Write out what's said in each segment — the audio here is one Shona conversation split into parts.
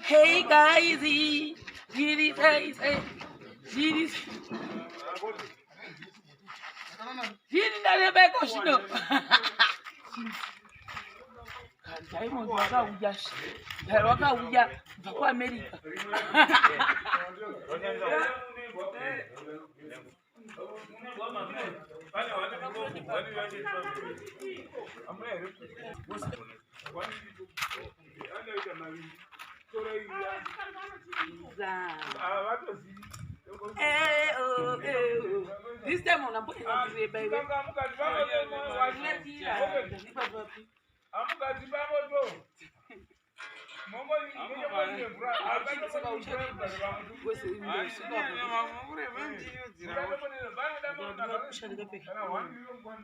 Hey guys, Giri narebeko shino. Diamond wakauya kubva kuAmerica. This time on baby.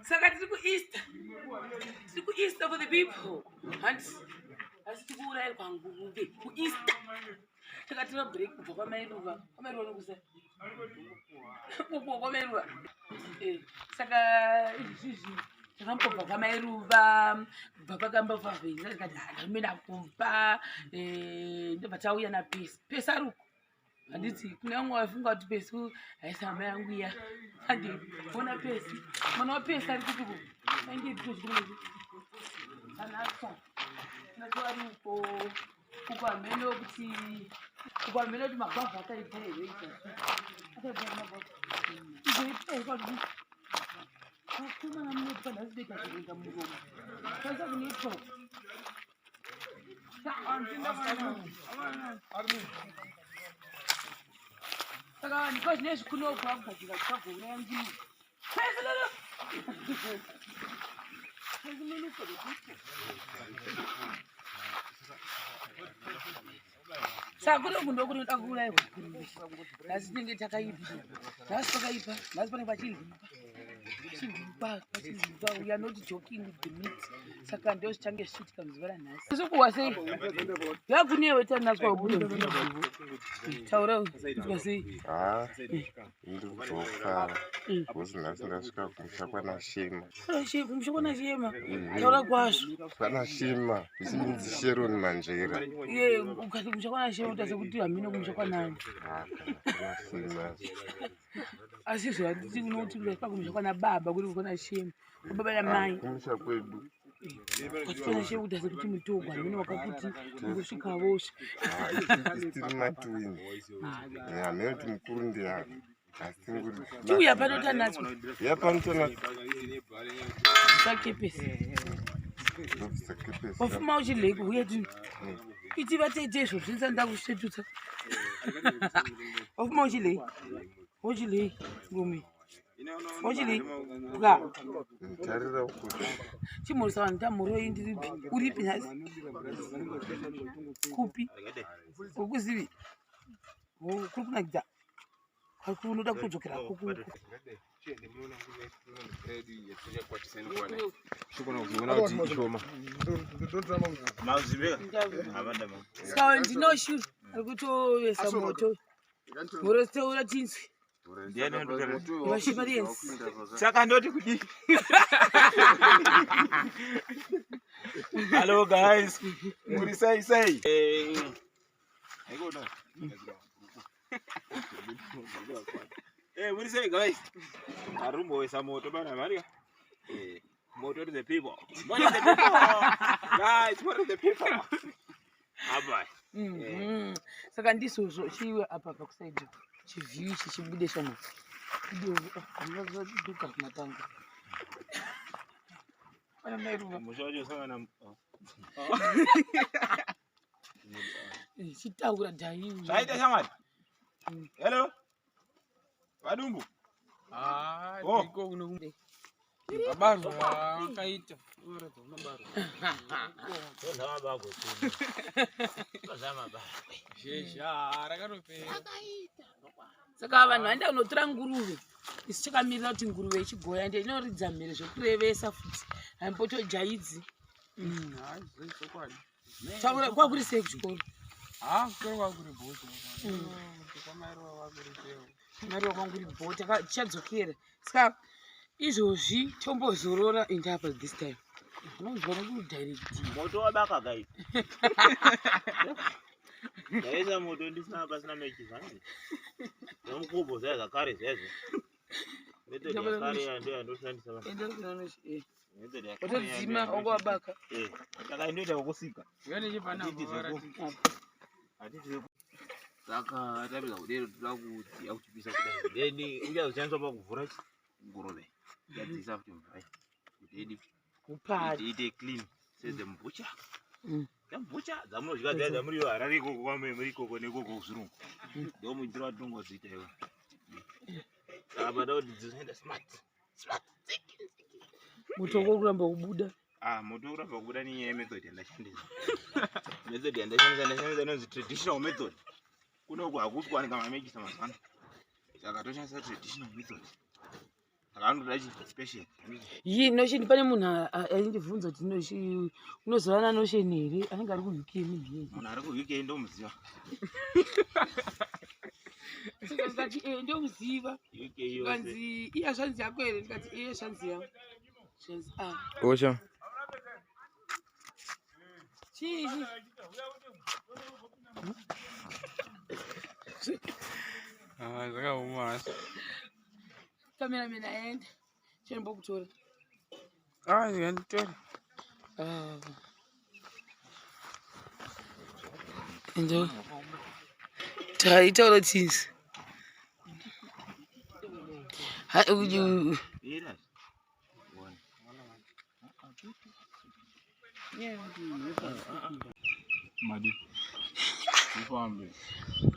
Saka tiri kuEaster for the people. Asi tikuurairwa nguruve kuEaster. Takatira break kubva kwamairuva. Kwamairuva nokusa. Kwamairuva. Saka izvizvi takambobva kwamairuva kubva pakambobva vheza tikati handamira kumba ndobva tauya napesi. Pesi ari uko. Handiti kune vamwe vafunga kuti pesi haisi hama yangu iya. Handibona pesi. Mwana wapesi ari kuti ku. Ainge nditozvikunezi. Anasa. Natwari uko. Kukwameno kuti magwavha akaita here akaita magwavha izoita kuti akuna namunoti pandasibeka kurenga muromo kaisa kunetwa saka ndiko zvine zvikunoko vakugadzira kutsvagona yandii Sakuri kundo kunoda kuuraiwa nguruve. Nhasi tinenge takaipa. Nhasi pakaipa. Nhasi pane pachirwipa. We are not joking with the meat. Saka ndio zvichange zvichiitika muzuva ranhasi. Isukuwa sei? Yakunewe tanaswa ubudo. Taura uzwa sei? Ndikudzoka. Kuzi nhasi ndasvika kumusha kwanashema. Kumusha kwanashema? Taura kwazvo. Kwanashema. Kuchinzi Sheroni Manzvera. Ukati kumusha kwanashema utaze kuti hamino kumusha kwanani. Kwanashema. Asi zvati unoti kumusha kwana baba kuri kwana shema. Baba namai. Kumusha kwedu. Kwana shema utaze kuti mutogo hamino wakakuti ngosvika vosha. Tiri matwin. Hamino kuti mukuru ndiyani. Tuya panotanaswa. Yapanotanaswa. Sakepesi. Wafuma uchileki uye tu. Iti vatete izvo zvinza ndakushetutsa. Wafuma uchileki. Uchileki ngome. Uchileki. Ka. Tarira ukuta. Chimorisa vanhu tamhuro indiripi. Uripi nhasi. Kupi. Ukuzivi. Kuri kunakidza. Kuri unoda kutodzokera kuku. Saka ndinoshu arikutovesa moto moroteura tinzwi vashimariensi saka ndoti kudii. Hello guys, muri sai what do you say, guys? Arumbo is a motor, Maria. Motor to the people. What is the people? Guys, what is the people? Saka ndizvozvo chiwe apa pakusaidhi chivhiyu chichibude shoma ndioduka kumatanga pana mairuva chitaura dhaiu zvaita shamwari. Hello vadumbu. iko kuno Mabarwa wakaita uratsa mabarwa. Ndonda mabarwa Shesha rakatopera. Saka vanhu vaenda kunotora nguruve. Isi chakamirira kuti nguruve ichigoya ndiye inoridza mhere zvokurevesa futi. Haimbotojaidzi. Hayi chokwadi. Kwakuri sei kuchikoro? Kuchikoro kwakuri bhoti. Kwamairwa kwakuri sewo. Mairwa kwanguri bhoti tichadzokera. Saka izvozvi tombozorora indapa this time. Unonzwa kuti direct. Moto wabaka guys. Yaisa moto ndisina pasina mechi zvani. Nomukubho zvakare zvezvo. Method yakare ndio andoshandisa basi. Method yakare. Utodzima okwabaka. Takainoita kokusika. Yone chipana Hatiti saka tabila kudero tulakuti akuchipisa kudai. Then uyazoshandiswa pakuvhura nguruve. Yadzisa kuti mvai. Kuti Kupati. ite clean. Seze mbucha. Mbucha dzamunodya dzaya dzamuriyo Harare ikoko kwamuri ikoko nekoko kuzvirungu. Ndio muitira tungo zita iwe. Abada kuti dzizoenda smart. Moto wokuramba kubuda. Moto wokuramba kubuda ni method yandashandisa. Method yandashandisa inonzi traditional method. Kunoku hakuswani kama mekisa mazana. Saka toshandisa traditional method. Akandoda special. Nosheni pane munhu aindibvunza kuti unozovana nosheni here anenge ari ku-UK munhu ari ku-UK ndomuziva. Ndikati ndomuziva. Kanzi iye shanzi yako here ndikati iye shanzi yangu. Osha. Chii. zvakaoma asi. Kamera mina aende. Chembokutora. Zvikanditora. Ndo. Taitaura tinzi.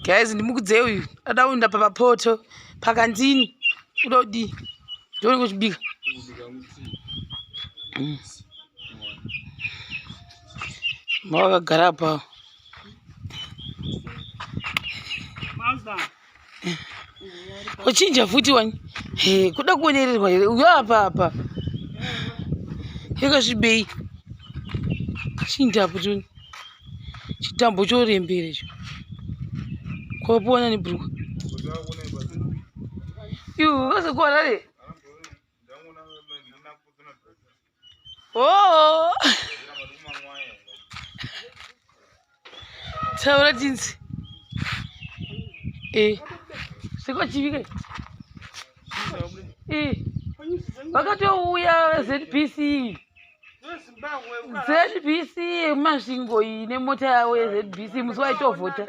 Guys, ndimukudze uyu adaunda papapoto pakandini udodi ndori kuchibika mawakagara pawo wachinja futi wani kuda kuonererwa here uyo apa yakasvibei chindapo toni chitambo chorembere icho kwapona nebhuruka iwe ukazokwana re taura tinzi sekwachivika vakatouya ZBC masvingo iyi nemota yavo yeZBC musi waitovhota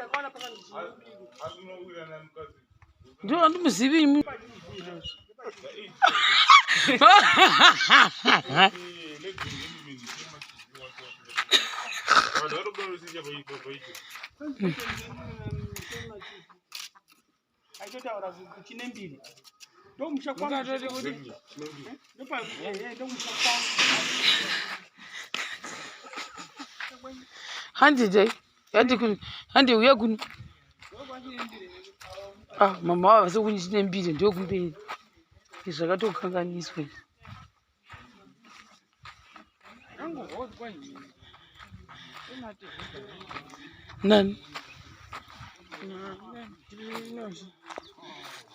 ndio andimuzivi handi uya kuno mama wavase kuni chine mbiri ndokumberi zvakatokanganiswa nani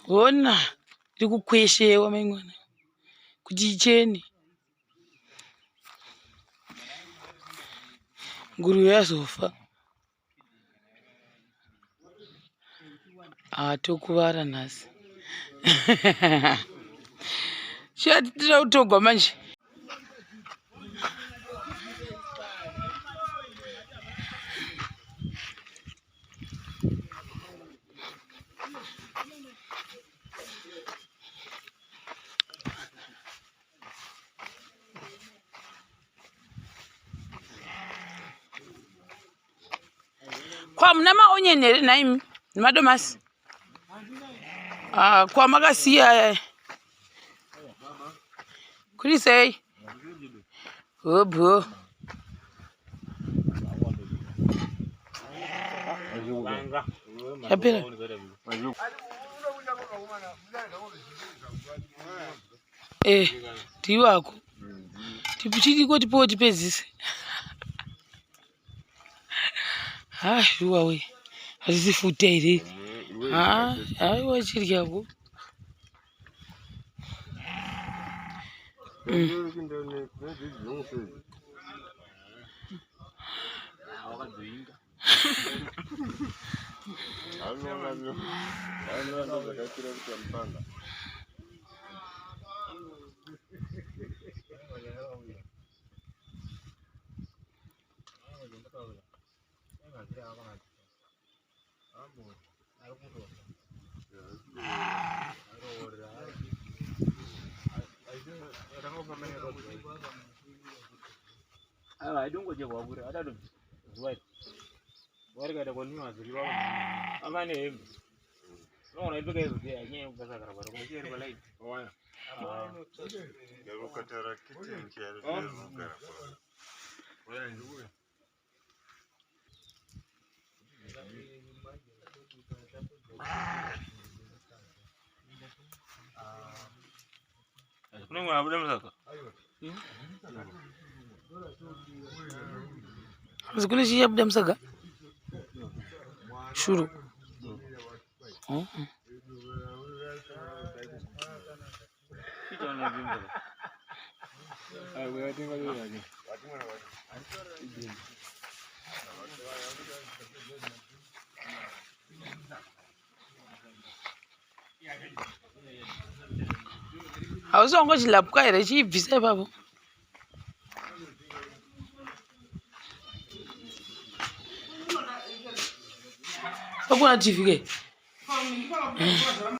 hona iri kukweshewa maimwana kuti ichene nguruve yazofa tokuvara nhasi chiatitira kutogwa manje kwamuna maonyeni here naimi nemadomasi kwamakasiya kuri sei obho yapera ndiwako tichidiko tipowo tipedzise shuwa we hazisifuta here haiwa chiryako I don't go to work. I don't know. What got a one was the wrong. I'm my name. No, I believe I can't go to late. No, I wouldn't. Sekali siap jam saga. Shuru. Awusongo chilapka ere chibvise babo. Hakuna TV ke?